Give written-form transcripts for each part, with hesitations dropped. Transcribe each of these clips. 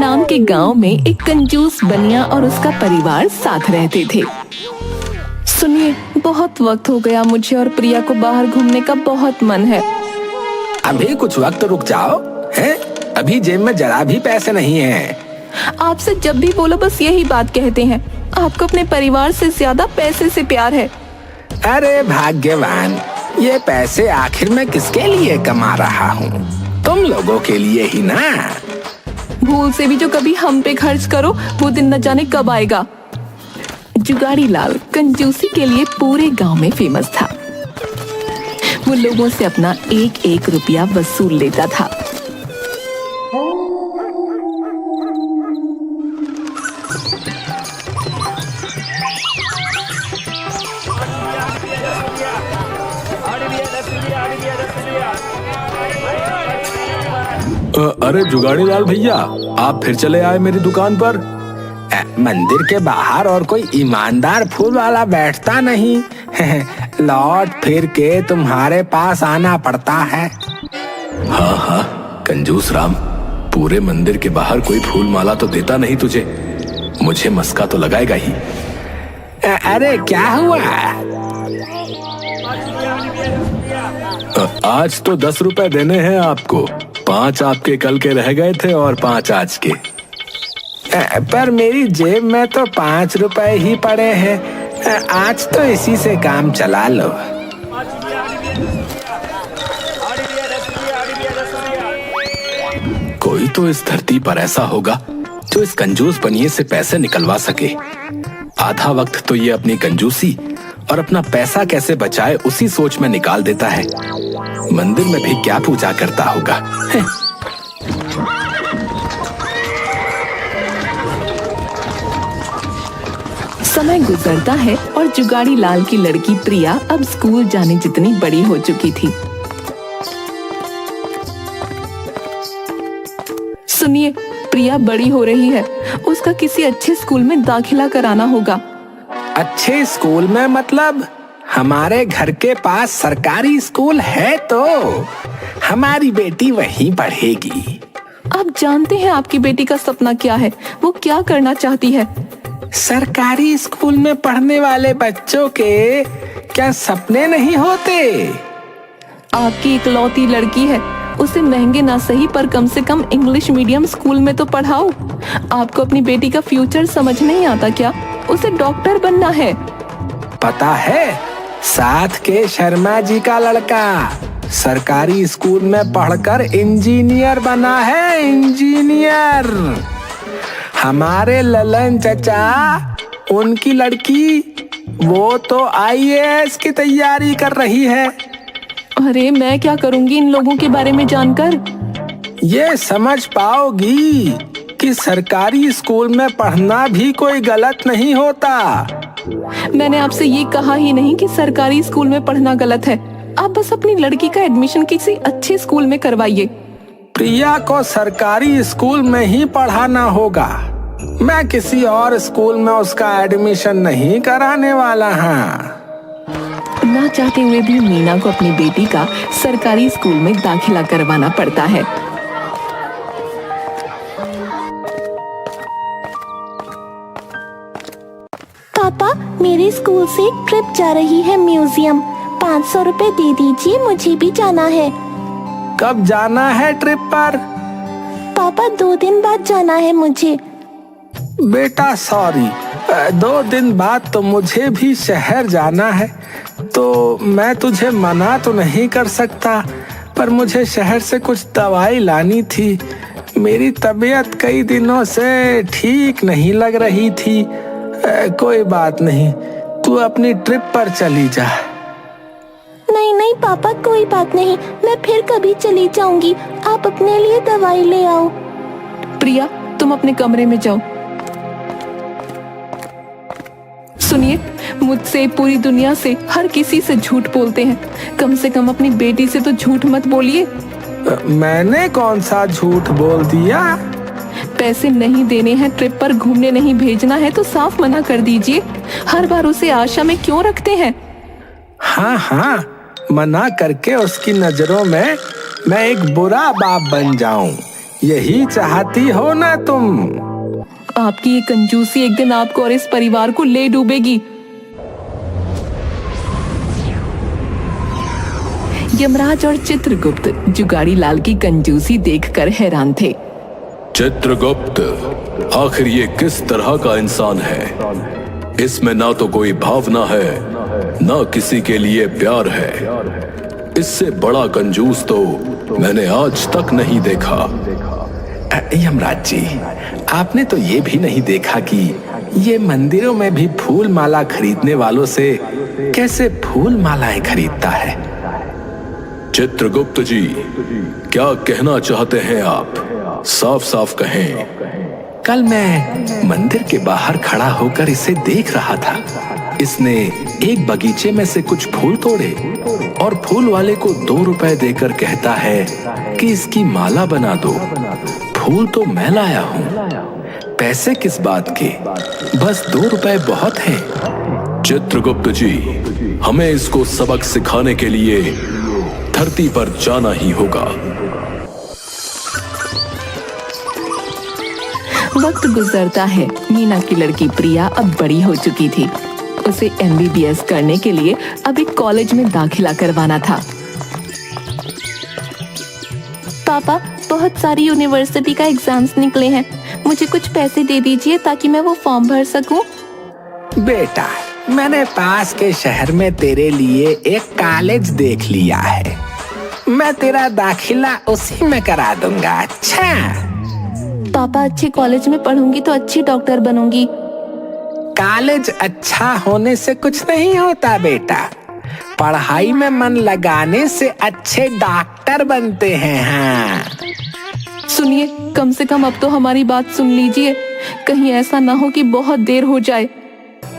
राम के गांव में एक कंजूस बनिया और उसका परिवार साथ रहते थे। सुनिए, बहुत वक्त हो गया, मुझे और प्रिया को बाहर घूमने का बहुत मन है। अभी कुछ वक्त रुक जाओ, हैं? अभी जेब में जरा भी पैसे नहीं हैं। आपसे जब भी बोलो बस यही बात कहते हैं। आपको अपने परिवार से ज्यादा पैसे से प्यार है। अरे भाग्यवान, ये पैसे आखिर मैं किसके लिए कमा रहा हूँ? तुम लोगों के लिए ही ना। भूल से भी जो कभी हम पे खर्च करो वो दिन न जाने कब आएगा। जुगाड़ी लाल कंजूसी के लिए पूरे गांव में फेमस था। वो लोगों से अपना एक एक रुपया वसूल लेता था। अरे जुगाड़ी लाल भैया, आप फिर चले आए मेरी दुकान पर। मंदिर के बाहर और कोई ईमानदार फूल वाला बैठता नहीं। लौट फिर के तुम्हारे पास आना पड़ता है। हाँ हाँ, कंजूस राम, पूरे मंदिर के बाहर कोई फूल माला तो देता नहीं तुझे। मुझे मस्का तो लगाएगा ही। अरे क्या हुआ? आज तो 10 रुपए देने हैं आपको। 5 आपके कल के रह गए थे और 5 आज के। पर मेरी जेब में तो 5 रुपए ही पड़े हैं। आज तो इसी से काम चला लो। कोई तो इस धरती पर ऐसा होगा जो इस कंजूस बनिए से पैसे निकलवा सके। आधा वक्त तो ये अपनी कंजूसी और अपना पैसा कैसे बचाए उसी सोच में निकाल देता है। मंदिर में भी क्या पूजा करता होगा। समय गुजरता है और जुगाड़ी लाल की लड़की प्रिया अब स्कूल जाने जितनी बड़ी हो चुकी थी। सुनिए, प्रिया बड़ी हो रही है। उसका किसी अच्छे स्कूल में दाखिला कराना होगा। अच्छे स्कूल में मतलब? हमारे घर के पास सरकारी स्कूल है तो हमारी बेटी वहीं पढ़ेगी। आप जानते हैं आपकी बेटी का सपना क्या है, वो क्या करना चाहती है? सरकारी स्कूल में पढ़ने वाले बच्चों के क्या सपने नहीं होते? आपकी इकलौती लड़की है, उसे महंगे ना सही पर कम से कम इंग्लिश मीडियम स्कूल में तो पढ़ाओ। आपको अपनी बेटी का फ्यूचर समझ नहीं आता क्या? उसे डॉक्टर बनना है। पता है, साथ के शर्मा जी का लड़का सरकारी स्कूल में पढ़कर इंजीनियर बना है। इंजीनियर। हमारे ललन चचा, उनकी लड़की, वो तो आईएएस की तैयारी कर रही है। अरे मैं क्या करूंगी इन लोगों के बारे में जानकर? ये समझ पाओगी कि सरकारी स्कूल में पढ़ना भी कोई गलत नहीं होता। मैंने आपसे ये कहा ही नहीं कि सरकारी स्कूल में पढ़ना गलत है। आप बस अपनी लड़की का एडमिशन किसी अच्छे स्कूल में करवाइए। प्रिया को सरकारी स्कूल में ही पढ़ाना होगा। मैं किसी और स्कूल में उसका एडमिशन नहीं कराने वाला हूँ। ना चाहते हुए भी मीना को अपनी बेटी का सरकारी स्कूल में दाखिला करवाना पड़ता है। पापा, मेरे स्कूल से एक ट्रिप जा रही है म्यूजियम। 500 रुपए दे दीजिए, मुझे भी जाना है। कब जाना है ट्रिप पर? पापा, 2 दिन बाद जाना है मुझे। बेटा सॉरी, 2 दिन बाद तो मुझे भी शहर जाना है, तो मैं तुझे मना तो नहीं कर सकता, पर मुझे शहर से कुछ दवाई लानी थी। मेरी तबीयत कई दिनों से ठीक नहीं लग रही थी। कोई बात नहीं, तू अपनी ट्रिप पर चली जा। नहीं नहीं पापा, कोई बात नहीं, मैं फिर कभी चली जाऊंगी। आप अपने लिए दवाई ले आओ। प्रिया, तुम अपने कमरे में जाओ। सुनिए, मुझसे, पूरी दुनिया से, हर किसी से झूठ बोलते हैं। कम से कम अपनी बेटी से तो झूठ मत बोलिए। मैंने कौन सा झूठ बोल दिया? पैसे नहीं देने हैं, ट्रिप पर घूमने नहीं भेजना है तो साफ मना कर दीजिए। हर बार उसे आशा में क्यों रखते हैं? हाँ हाँ, मना करके उसकी नजरों में मैं एक बुरा बाप बन जाऊं, यही चाहती हो ना तुम? आपकी ये कंजूसी एक दिन आपको और इस परिवार को ले डूबेगी। यमराज और चित्रगुप्त जुगाड़ी लाल की कंजूसी देखकर हैरान थे। चित्रगुप्त, आखिर ये किस तरह का इंसान है? इसमें ना तो कोई भावना है, ना किसी के लिए प्यार है। इससे बड़ा कंजूस तो मैंने आज तक नहीं देखा। यमराज जी, आपने तो ये भी नहीं देखा कि ये मंदिरों में भी फूल माला खरीदने वालों से कैसे फूल मालाएं खरीदता है। चित्रगुप्त जी, क्या कहना चाहते हैं आप? साफ साफ कहें। कल मैं मंदिर के बाहर खड़ा होकर इसे देख रहा था। इसने एक बगीचे में से कुछ फूल तोड़े और फूल वाले को 2 रुपए देकर कहता है कि इसकी माला बना दो। फूल तो मैं लाया हूँ, पैसे किस बात के, बस 2 रुपए बहुत हैं। चित्रगुप्त जी, हमें इसको सबक सिखाने के लिए धरती पर जाना ही होगा। वक्त गुजरता है। मीना की लड़की प्रिया अब बड़ी हो चुकी थी। उसे MBBS करने के लिए अब एक कॉलेज में दाखिला करवाना था। पापा, बहुत सारी यूनिवर्सिटी का एग्जाम्स निकले हैं, मुझे कुछ पैसे दे दीजिए ताकि मैं वो फॉर्म भर सकूं। बेटा, मैंने पास के शहर में तेरे लिए एक कॉलेज देख लिया है। मैं तेरा दाखिला उसी में करा दूंगा। अच्छा पापा, अच्छे कॉलेज में पढ़ूंगी तो अच्छी डॉक्टर बनूंगी। कॉलेज अच्छा होने से कुछ नहीं होता बेटा, पढ़ाई में मन लगाने से अच्छे डॉक्टर बनते हैं। हाँ सुनिए, कम से कम अब तो हमारी बात सुन लीजिए। कहीं ऐसा ना हो कि बहुत देर हो जाए।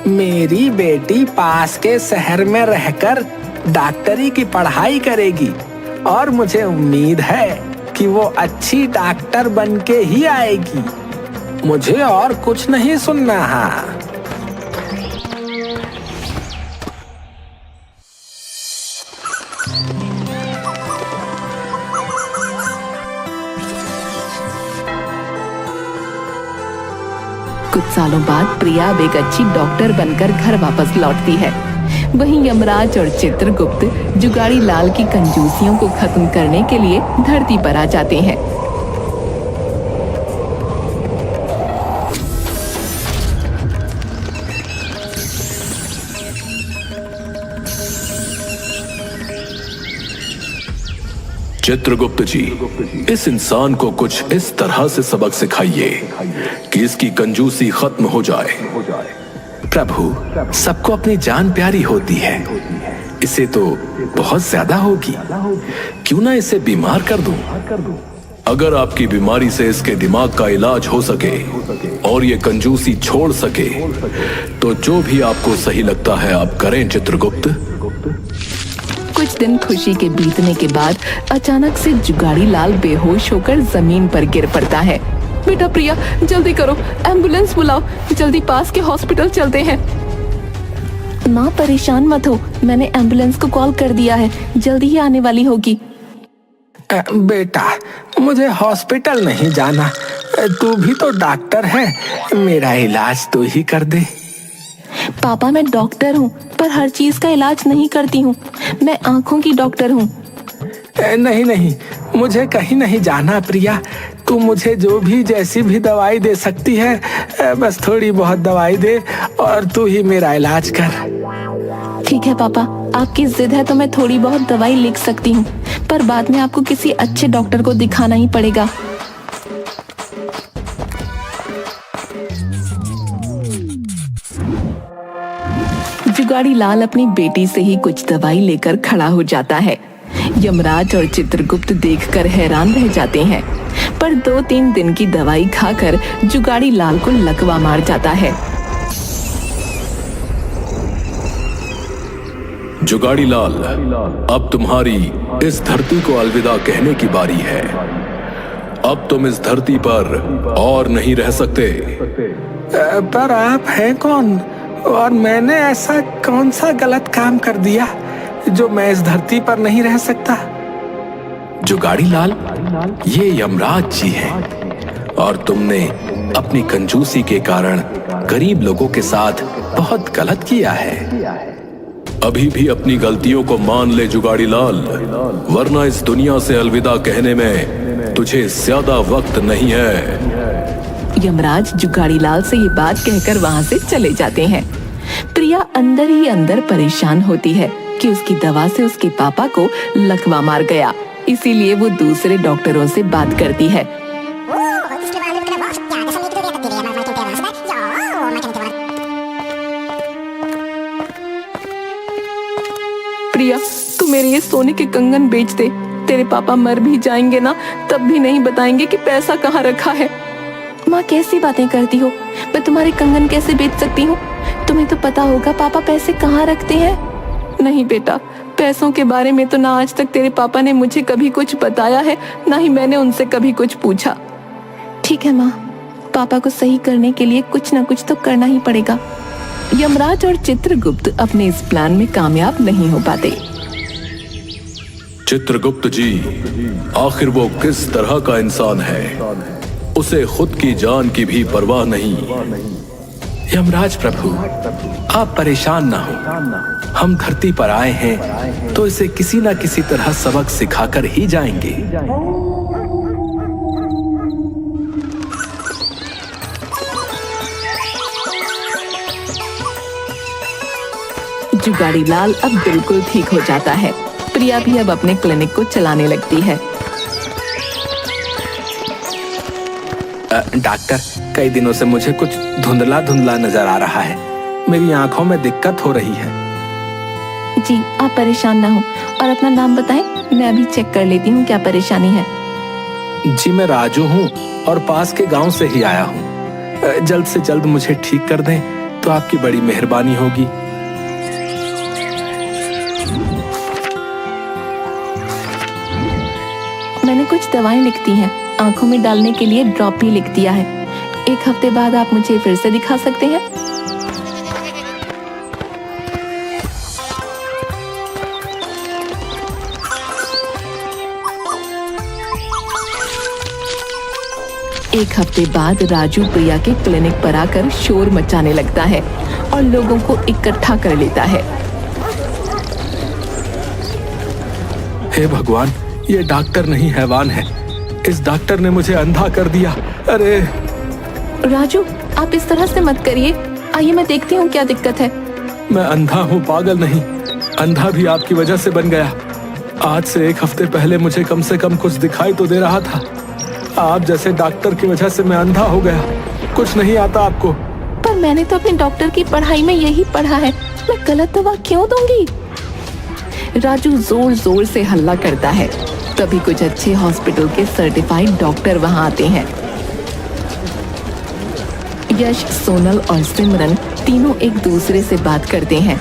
मेरी बेटी पास के शहर में रहकर डॉक्टरी की पढ़ाई करेगी और मुझे उम्मीद है कि वो अच्छी डॉक्टर बन के ही आएगी। मुझे और कुछ नहीं सुनना। हाँ कुछ सालों बाद प्रिया अब एक अच्छी डॉक्टर बनकर घर वापस लौटती है। वहीं यमराज और चित्रगुप्त जुगाड़ी लाल की कंजूसियों को खत्म करने के लिए धरती पर आ जाते हैं। चित्रगुप्त जी, इस इंसान को कुछ इस तरह से सबक सिखाइए कि इसकी कंजूसी खत्म हो जाए। प्रभु, सबको अपनी जान प्यारी होती है, इसे तो बहुत ज्यादा होगी। क्यों ना इसे बीमार कर दूं? अगर आपकी बीमारी से इसके दिमाग का इलाज हो सके और ये कंजूसी छोड़ सके तो जो भी आपको सही लगता है आप करें चित्रगुप्त। कुछ दिन खुशी के बीतने के बाद अचानक से जुगाड़ी लाल बेहोश होकर जमीन पर गिर पड़ता है। बेटा प्रिया, जल्दी करो, एम्बुलेंस बुलाओ, जल्दी पास के हॉस्पिटल चलते हैं। माँ परेशान मत हो, मैंने एम्बुलेंस को कॉल कर दिया है, जल्दी ही आने वाली होगी। बेटा, मुझे हॉस्पिटल नहीं जाना, तू भी तो डॉक्टर है, मेरा इलाज तो ही कर दे। पापा, मैं डॉक्टर हूँ पर हर चीज का इलाज नहीं करती हूँ, मैं आँखों की डॉक्टर हूँ। नहीं नहीं, मुझे कहीं नहीं जाना प्रिया, तू मुझे जो भी जैसी भी दवाई दे सकती है, बस थोड़ी बहुत दवाई दे और तू ही मेरा इलाज कर। ठीक है पापा, आपकी जिद है तो मैं थोड़ी बहुत दवाई लिख सकती हूँ, पर बाद में आपको किसी अच्छे डॉक्टर को दिखाना ही पड़ेगा। जुगाड़ी लाल अपनी बेटी से ही कुछ दवाई लेकर खड़ा हो जाता है। यमराज और चित्रगुप्त देखकर हैरान रह जाते हैं, पर 2-3 दिन की दवाई खाकर जुगाड़ी लाल को लकवा मार जाता है। जुगाड़ी लाल, अब तुम्हारी इस धरती को अलविदा कहने की बारी है। अब तुम इस धरती पर और नहीं रह सकते। पर आप हैं कौन और मैंने ऐसा कौन सा गलत काम कर दिया जो मैं इस धरती पर नहीं रह सकता? जुगाड़ी लाल, ये यमराज जी हैं और तुमने अपनी कंजूसी के कारण गरीब लोगों के साथ बहुत गलत किया है। अभी भी अपनी गलतियों को मान ले जुगाड़ी लाल, वरना इस दुनिया से अलविदा कहने में तुझे ज्यादा वक्त नहीं है। यमराज जुगाड़ी लाल से ये बात कहकर वहाँ से चले जाते हैं। प्रिया अंदर ही अंदर परेशान होती है कि उसकी दवा से उसके पापा को लकवा मार गया, इसीलिए वो दूसरे डॉक्टरों से बात करती है। प्रिया, तू मेरे ये सोने के कंगन बेच दे। तेरे पापा मर भी जाएंगे ना, तब भी नहीं बताएंगे कि पैसा कहाँ रखा है। माँ, कैसी बातें करती हो? मैं तुम्हारे कंगन कैसे बेच सकती हूँ? तुम्हें तो पता होगा पापा पैसे कहाँ रखते हैं। नहीं बेटा, पैसों के बारे में तो ना आज तक तेरे पापा ने मुझे कभी कुछ बताया है, ना ही मैंने उनसे कभी कुछ पूछा। ठीक है माँ, पापा को सही करने के लिए कुछ ना कुछ तो करना ही पड़ेगा। यमराज और चित्रगुप्त अपने इस प्लान में कामयाब नहीं हो पाते। चित्रगुप्त जी, आखिर वो किस तरह का इंसान है? उसे खुद की जान की भी परवाह नहीं। यमराज प्रभु, आप परेशान ना हो। हम धरती पर आए हैं तो इसे किसी ना किसी तरह सबक सिखाकर ही जाएंगे। जुगाड़ी लाल अब बिल्कुल ठीक हो जाता है। प्रिया भी अब अपने क्लिनिक को चलाने लगती है। डॉक्टर, कई दिनों से मुझे कुछ धुंधला धुंधला नजर आ रहा है। मेरी आंखों में दिक्कत हो रही है। जी, आप परेशान ना हो और अपना नाम बताएं, मैं अभी चेक कर लेती हूँ क्या परेशानी है। जी, मैं राजू हूँ और पास के गांव से ही आया हूँ। जल्द से जल्द मुझे ठीक कर दें तो आपकी बड़ी मेहरबानी होगी। मैंने कुछ दवाएं लिख दी हैं, आंखों में डालने के लिए ड्रॉप भी लिख दिया है। 1 हफ्ते बाद आप मुझे फिर से दिखा सकते हैं। एक हफ्ते बाद राजू प्रिया के क्लिनिक पर आकर शोर मचाने लगता है और लोगों को इकट्ठा कर लेता है। हे भगवान, ये डॉक्टर नहीं हैवान है। इस डॉक्टर ने मुझे अंधा कर दिया। अरे राजू, आप इस तरह से मत करिए। आइए मैं देखती हूँ क्या दिक्कत है। मैं अंधा हूँ, पागल नहीं। अंधा भी आपकी वजह से बन गया। आज से 1 हफ्ते पहले मुझे कम से कम कुछ दिखाई तो दे रहा था। आप जैसे डॉक्टर की वजह से मैं अंधा हो गया। कुछ नहीं आता आपको। पर मैंने तो अपने डॉक्टर की पढ़ाई में यही पढ़ा है, मैं गलत दवा क्यों दूंगी? राजू जोर जोर से हल्ला करता है। तभी कुछ अच्छे हॉस्पिटल के सर्टिफाइड डॉक्टर वहां आते हैं। यश, सोनल और सिमरन तीनों एक दूसरे से बात करते हैं।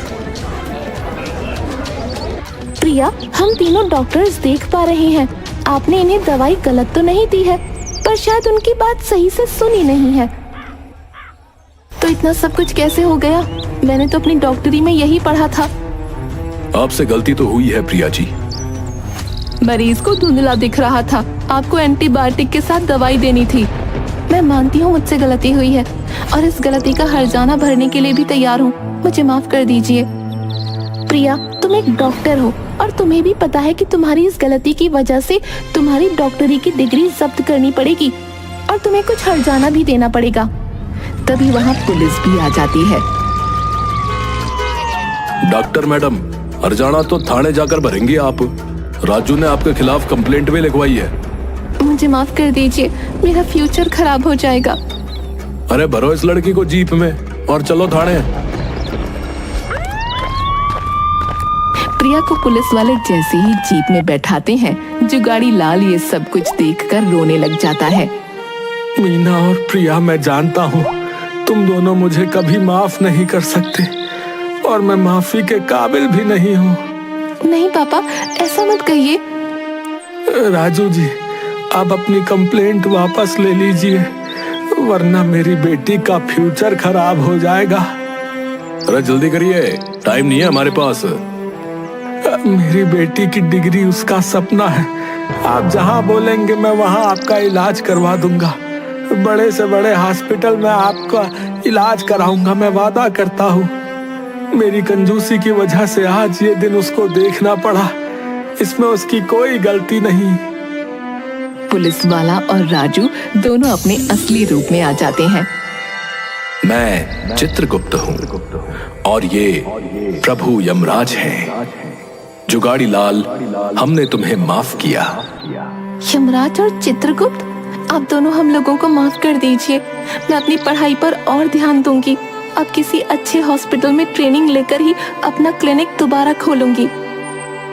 प्रिया, हम तीनों डॉक्टर्स देख पा रहे हैं आपने इन्हें दवाई गलत तो नहीं दी है, पर शायद उनकी बात सही से सुनी नहीं है। तो इतना सब कुछ कैसे हो गया? मैंने तो अपनी डॉक्टरी में यही पढ़ा था। आपसे गलती तो हुई है प्रिया जी। मरीज को धुंधला दिख रहा था, आपको एंटीबायोटिक के साथ दवाई देनी थी। मैं मानती हूँ मुझसे गलती हुई है और इस गलती का हर्जाना भरने के लिए भी तैयार हूँ। मुझे माफ कर दीजिए। प्रिया, तुम एक डॉक्टर हो और तुम्हें भी पता है कि तुम्हारी इस गलती की वजह से तुम्हारी डॉक्टरी की डिग्री जब्त करनी पड़ेगी और तुम्हें कुछ हर्जाना भी देना पड़ेगा। तभी वहाँ पुलिस भी आ जाती है। डॉक्टर मैडम, हर्जाना तो थाने जाकर भरेंगे आप। राजू ने आपके खिलाफ कंप्लेंट भी लिखवाई है। मुझे माफ कर दीजिए, मेरा फ्यूचर खराब हो जाएगा। अरे भरो इस लड़की को जीप में और चलो थाने। प्रिया को पुलिस वाले जैसे ही जीप में बैठाते हैं, जुगाड़ी लाल ये सब कुछ देखकर रोने लग जाता है। मीना और प्रिया, मैं जानता हूँ तुम दोनों मुझे कभी माफ नहीं कर सकते और मैं माफी के काबिल भी नहीं हूँ। नहीं पापा, ऐसा मत कहिए। राजू जी, आप अपनी कंप्लेंट वापस ले लीजिए, वरना मेरी बेटी का फ्यूचर खराब हो जाएगा। अरे जल्दी करिए, टाइम नहीं है हमारे पास। मेरी बेटी की डिग्री उसका सपना है। आप जहां बोलेंगे मैं वहां आपका इलाज करवा दूंगा। बड़े से बड़े हॉस्पिटल में आपका इलाज कराऊंगा, मैं वादा करता हूँ। मेरी कंजूसी की वजह से आज ये दिन उसको देखना पड़ा। इसमें उसकी कोई गलती नहीं। पुलिस वाला और राजू दोनों अपने असली रूप में आ जाते हैं। मैं चित्रगुप्त हूँ और ये प्रभु यमराज हैं। जुगाड़ी लाल, हमने तुम्हें माफ किया। यमराज और चित्रगुप्त, आप दोनों हम लोगों को माफ कर दीजिए। मैं अपनी पढ़ाई पर और ध्यान दूंगी। अब किसी अच्छे हॉस्पिटल में ट्रेनिंग लेकर ही अपना क्लिनिक दोबारा खोलूंगी।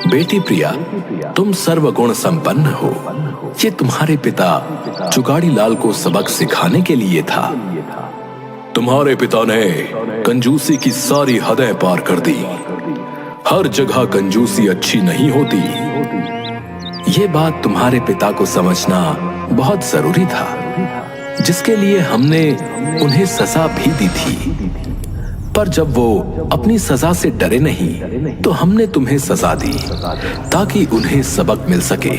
बेटी प्रिया, तुम सर्वगुण संपन्न हो। ये तुम्हारे पिता जुगाड़ी लाल को सबक सिखाने के लिए था। तुम्हारे पिता ने कंजूसी की सारी हदें पार कर दी। हर जगह कंजूसी अच्छी नहीं होती। ये बात तुम्हारे पिता को समझना बहुत जरूरी था, जिसके लिए हमने उन्हें सजा भी दी थी। पर जब वो अपनी सजा से डरे नहीं, तो हमने तुम्हें सजा दी ताकि उन्हें सबक मिल सके।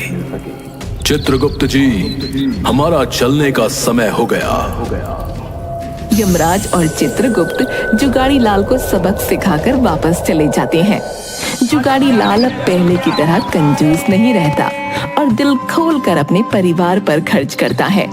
चित्रगुप्त जी, हमारा चलने का समय हो गया। यमराज और चित्रगुप्त जुगाड़ी लाल को सबक सिखाकर वापस चले जाते हैं। जुगाड़ी लाल अब पहले की तरह कंजूस नहीं रहता और दिल खोलकर अपने परिवार पर खर्च करता है।